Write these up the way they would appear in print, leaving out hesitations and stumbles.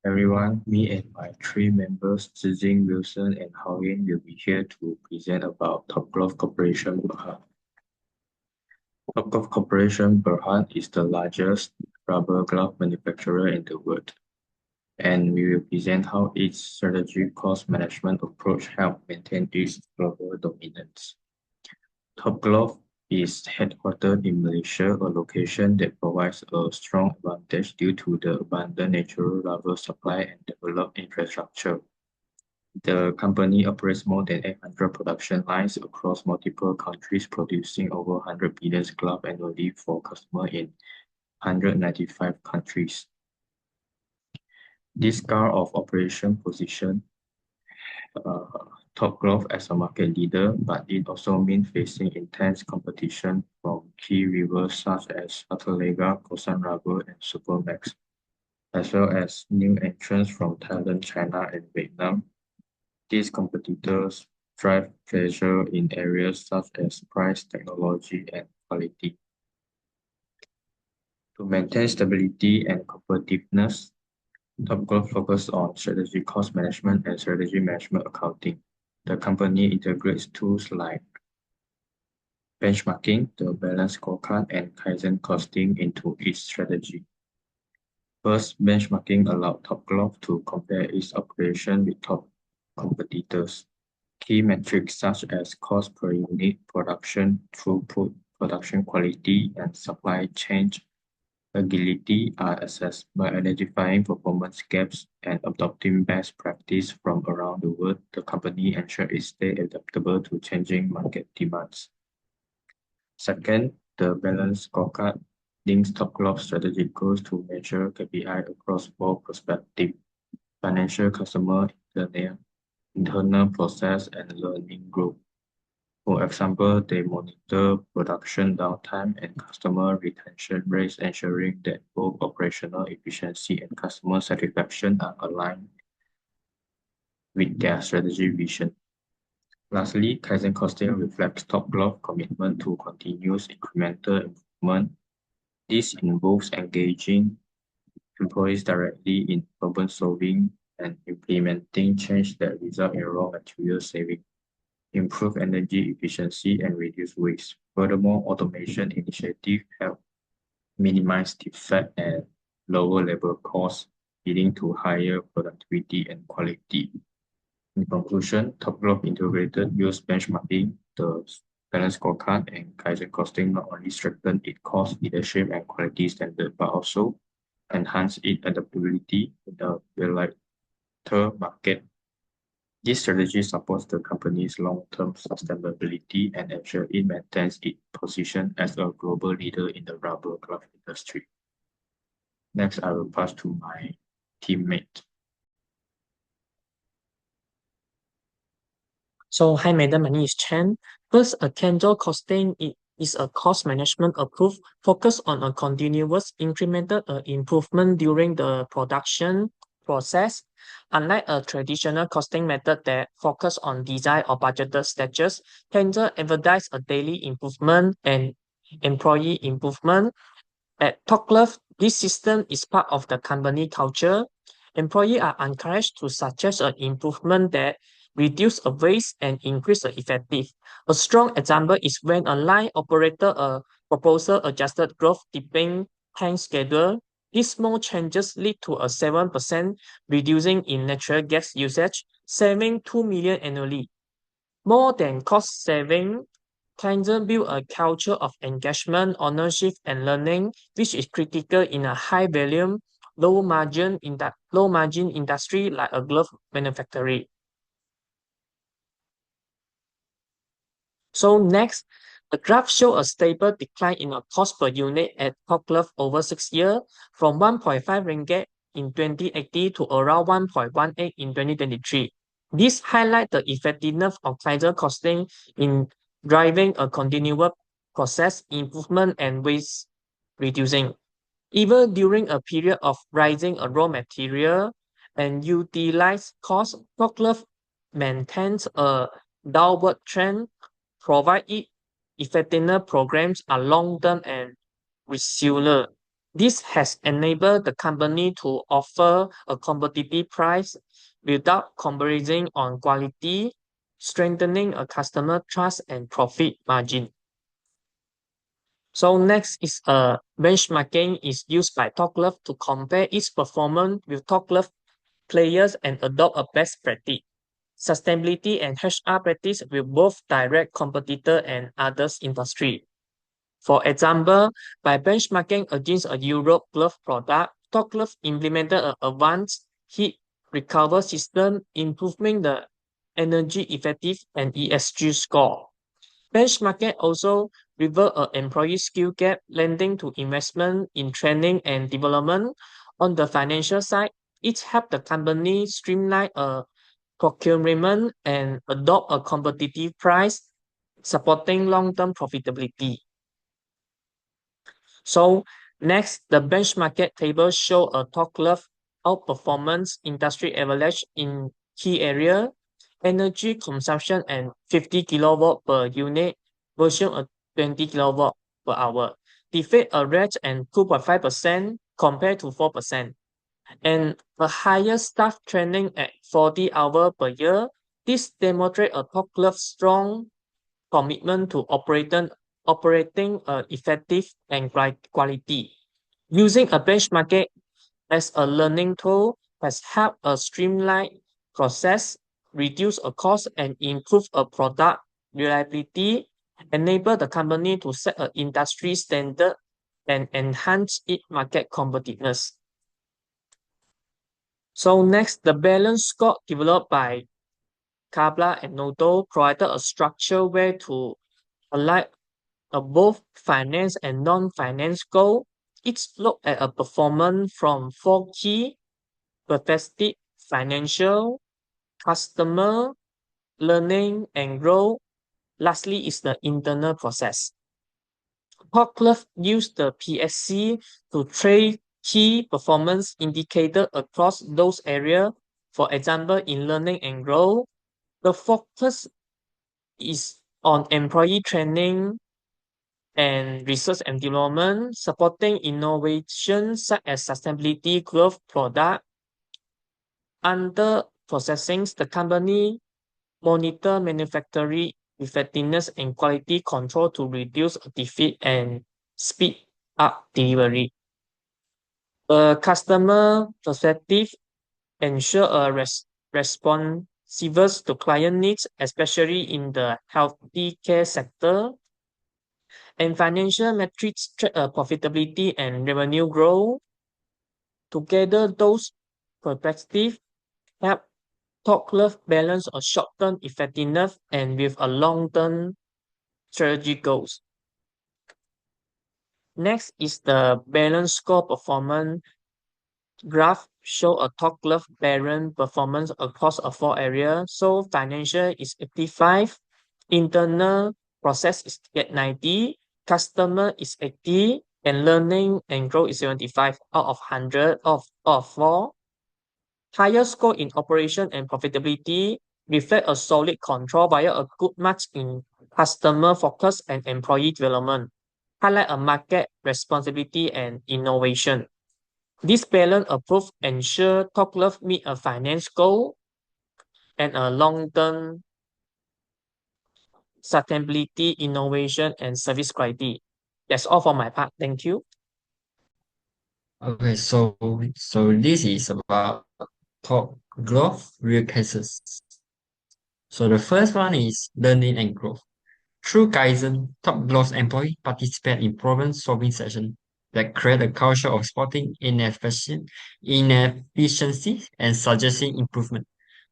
Everyone, me and my three members, Zijing, Wilson, and Haoyin, will be here to present about Topglove Corporation Berhad. Topglove Corporation Berhad is the largest rubber glove manufacturer in the world, and we will present how its strategic cost management approach helped maintain its global dominance. Topglove is headquartered in Malaysia, a location that provides a strong advantage due to the abundant natural rubber supply and developed infrastructure. The company operates more than 800 production lines across multiple countries, producing over 100 billion gloves annually for customers in 195 countries. This scale of operation position uh, Topglove as a market leader, but it also means facing intense competition from key rivals such as Atalaga, Kosan Rubber, and Supermax, as well as new entrants from Thailand, China, and Vietnam. These competitors drive pressure in areas such as price, technology, and quality. To maintain stability and competitiveness, Topgolf focuses on strategic cost management and strategy management accounting. The company integrates tools like benchmarking, the balance scorecard, and Kaizen costing into its strategy. First, benchmarking allowed Topgolf to compare its operation with top competitors. Key metrics such as cost per unit, production throughput, production quality, and supply chain agility are assessed by identifying performance gaps and adopting best practice from around the world. The company ensures it stays adaptable to changing market demands. Second, the balanced scorecard links Topgolf strategic goals to measure KPI across both perspectives: financial, customer, internal process, and learning growth. For example, they monitor production downtime and customer retention rates, ensuring that both operational efficiency and customer satisfaction are aligned with their strategy vision. Lastly, Kaizen costing reflects Topgolf's commitment to continuous incremental improvement. This involves engaging employees directly in problem-solving and implementing change that result in raw material saving, improve energy efficiency, and reduce waste. Furthermore, automation initiatives help minimize defect and lower labor costs, leading to higher productivity and quality. In conclusion, Topglove integrated use benchmarking, the balance scorecard, and Kaizen costing not only strengthen its cost leadership and quality standard, but also enhance its adaptability in the volatile market. This strategy supports the company's long-term sustainability and ensures it maintains its position as a global leader in the rubber glove industry. Next, I will pass to my teammate. So, hi, madam. My name is Chen. First, a Kenzo costing is a cost management approach focused on a continuous incremental improvement during the production process. Unlike a traditional costing method that focus on design or budgeted stages, Kenzo emphasize a daily improvement and employee improvement. At Talklove, this system is part of the company culture. Employees are encouraged to suggest an improvement that reduce a waste and increase the effective. A strong example is when a line operator proposal adjusted growth tipping time schedule. These small changes lead to a 7% reducing in natural gas usage, saving 2 million annually. More than cost saving, Kaizen build a culture of engagement, ownership, and learning, which is critical in a high volume, low margin industry like a glove manufacturing. So next, the graph show a stable decline in a cost per unit at Top Glove over 6 years from 1.5 ringgit in 2018 to around 1.18 in 2023. This highlight the effectiveness of Kaizen costing in driving a continuous process improvement and waste reducing. Even during a period of rising raw material and utilized cost, Top maintains a downward trend, provide it effectiveness programs are long-term and resilient. This has enabled the company to offer a competitive price without compromising on quality, strengthening a customer trust and profit margin. So next is benchmarking is used by TalkLove to compare its performance with TalkLove players and adopt a best practice. Sustainability and HR practice with both direct competitor and others industry. For example, by benchmarking against a Europe glove product, TalkGlove implemented an advanced heat recover system, improving the energy effective and ESG score. Benchmarking also revealed an employee skill gap, lending to investment in training and development. On the financial side, it helped the company streamline a procurement and adopt a competitive price, supporting long-term profitability. So next, the benchmark table show a TalkLove outperformance industry average in key area, energy consumption and 50 kilowatt per unit versus a 20 kilowatt per hour. Defeat a rate and 2.5% compared to 4%. And a higher staff training at 40 hours per year. This demonstrates a TalkLove strong commitment to operating effective and quality. Using a benchmark as a learning tool has helped a streamline process, reduce a cost, and improve a product reliability, enable the company to set an industry standard and enhance its market competitiveness. So next, the balance score developed by Kabla and Nodo provided a structure where to align both finance and non-finance goal. It looked at a performance from four key perspectives: financial, customer, learning, and growth. Lastly is the internal process. TalkLove used the PSC to track key performance indicators across those areas. For example, in learning and growth, the focus is on employee training and research and development, supporting innovation such as sustainability growth product. Under processing, the company monitor manufacturing effectiveness and quality control to reduce defect and speed up delivery. The customer perspective ensure a responsiveness to client needs, especially in the healthy care sector. And financial metrics track profitability and revenue growth. Together, those perspectives help TalkLove balance a short-term effectiveness and with a long-term strategy goals. Next is the balance score performance graph show a TalkLove balance performance across a four areas. So financial is 85, internal process is at 90, customer is 80, and learning and growth is 75 out of 100 of 4. Higher score in operation and profitability reflect a solid control via a good match in customer focus and employee development, highlight a market responsibility and innovation. This balance approach ensure TalkLove meet a finance goal and a long-term sustainability, innovation, and service quality. That's all for my part. Thank you. Okay, so this is about top growth real cases. So the first one is learning and growth. Through Kaizen, top growth employees participate in problem-solving sessions that create a culture of spotting inefficiency and suggesting improvement.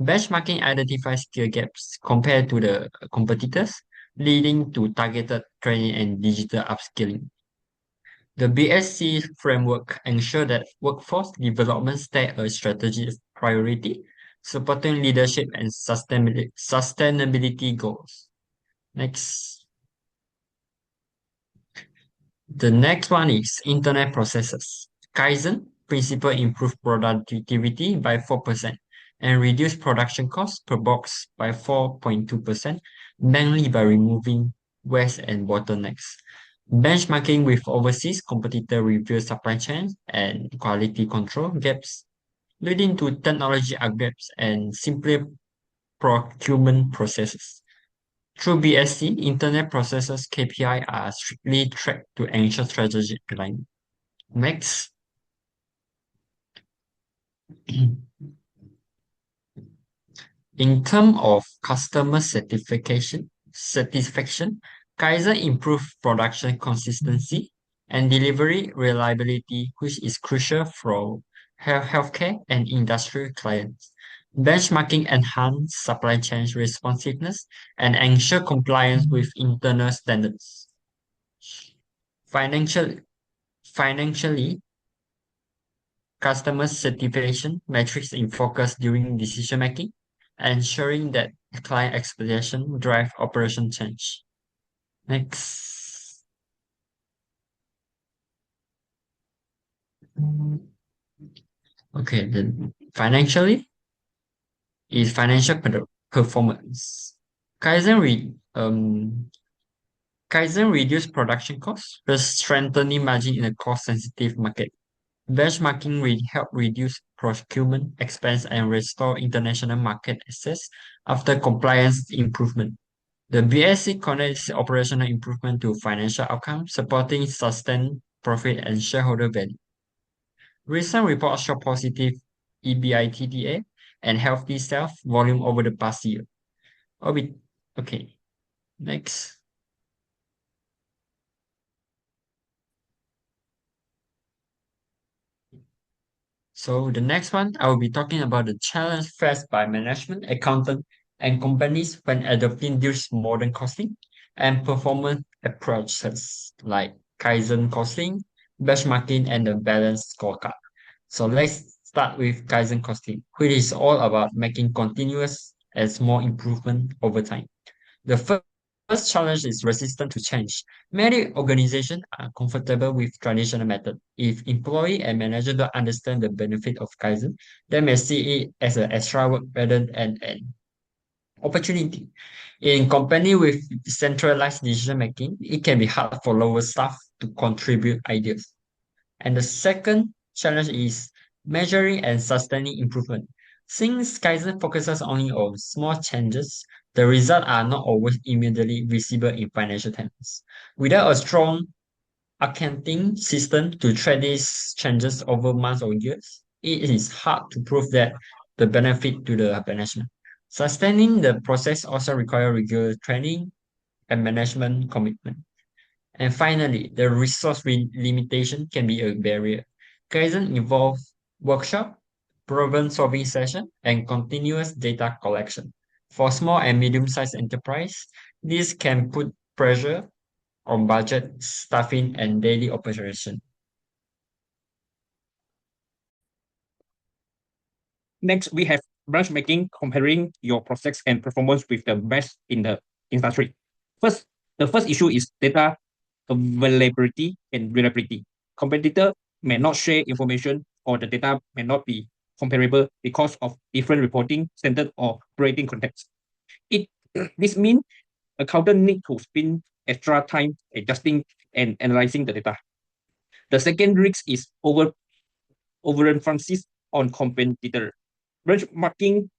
Benchmarking identifies skill gaps compared to the competitors, leading to targeted training and digital upskilling. The BSC framework ensures that workforce development stay a strategic priority, supporting leadership and sustainability goals. Next. The next one is internet processes. Kaizen principle improve productivity by 4% and reduce production costs per box by 4.2%, mainly by removing waste and bottlenecks. Benchmarking with overseas competitor reveals supply chain and quality control gaps, leading to technology upgrades and simpler procurement processes. Through BSC, internet processes KPI are strictly tracked to ensure strategic alignment. Next. In terms of customer satisfaction, Kaizen improved production consistency and delivery reliability, which is crucial for healthcare and industrial clients. Benchmarking enhanced supply chain responsiveness and ensure compliance with internal standards. Financial, Financially, customer satisfaction metrics in focus during decision making, ensuring that client expectation drive operation change. Next. Okay, then is financial performance. Kaizen re Kaizen reduce production costs, thus strengthening margin in a cost-sensitive market. Benchmarking will help reduce procurement expense and restore international market access after compliance improvement. The BSC connects operational improvement to financial outcomes, supporting sustained profit and shareholder value. Recent reports show positive EBITDA and healthy sales volume over the past year. Okay, next. So the next one, I will be talking about the challenge faced by management, accountant, and companies when adopting these modern costing and performance approaches like Kaizen costing, benchmarking, and the balanced scorecard. So let's start with Kaizen costing, which is all about making continuous and small improvement over time. The first challenge is resistant to change. Many organizations are comfortable with traditional method. If employee and manager don't understand the benefit of Kaizen, they may see it as an extra work rather than an opportunity. In company with centralized decision making, it can be hard for lower staff to contribute ideas. And the second challenge is measuring and sustaining improvement. Since Kaizen focuses only on small changes, the results are not always immediately visible in financial terms. Without a strong accounting system to track these changes over months or years, it is hard to prove that the benefit to the management. Sustaining the process also requires regular training and management commitment. And finally, the resource limitation can be a barrier. Kaizen involves workshop, problem-solving session, and continuous data collection. For small and medium-sized enterprise, this can put pressure on budget, staffing, and daily operation. Next, we have benchmarking, comparing your process and performance with the best in the industry. The first issue is data availability and reliability. Competitor may not share information or the data may not be comparable because of different reporting standard or operating context. This means accountant need to spend extra time adjusting and analyzing the data. The second risk is overemphasis on competitor. Benchmarking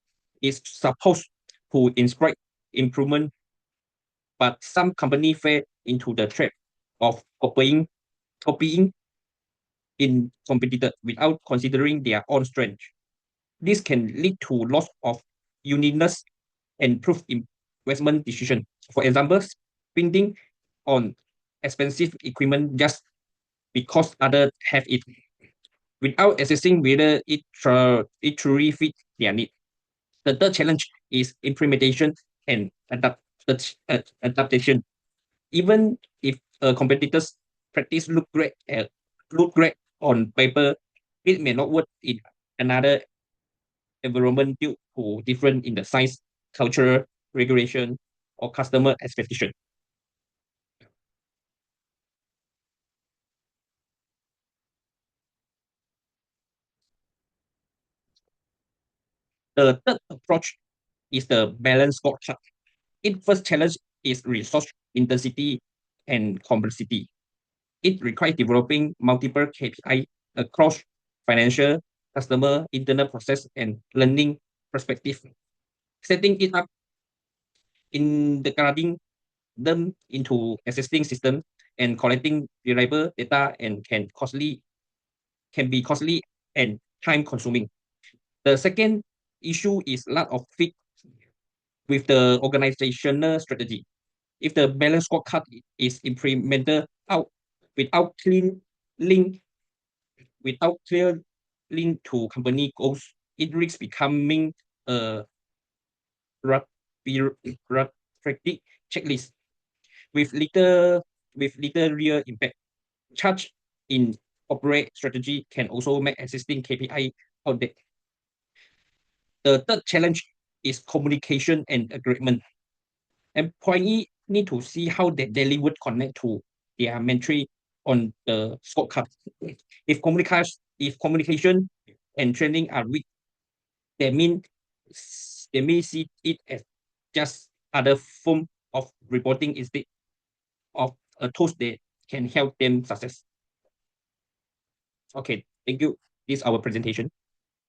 is supposed to inspire improvement, but some companies fall into the trap of copying in competitor without considering their own strength. This can lead to loss of uniqueness and proof investment decision. For example, spending on expensive equipment just because others have it, without assessing whether it truly fits their need. The third challenge is implementation and adaptation. Even if a competitor's practice look great on paper, it may not work in another environment due to different in the size, culture, regulation, or customer expectation. The third approach is the balanced scorecard. Its first challenge is resource intensity and complexity. It requires developing multiple KPI across financial, customer, internal process, and learning perspective. Setting it up, integrating them into existing system and collecting reliable data and can be costly and time consuming. The second issue is lack of fit with the organizational strategy. If the balanced scorecard is implemented out without clear link to company goals, it risks becoming a bureaucratic checklist with little real impact. Charge in operate strategy can also make existing KPI outdated. The third challenge is communication and agreement. Employee need to see how they deliver connect to their metric on the scorecard. If communication and training are weak, they may see it as just other form of reporting instead of a tool that can help them success. Okay, thank you. This is our presentation.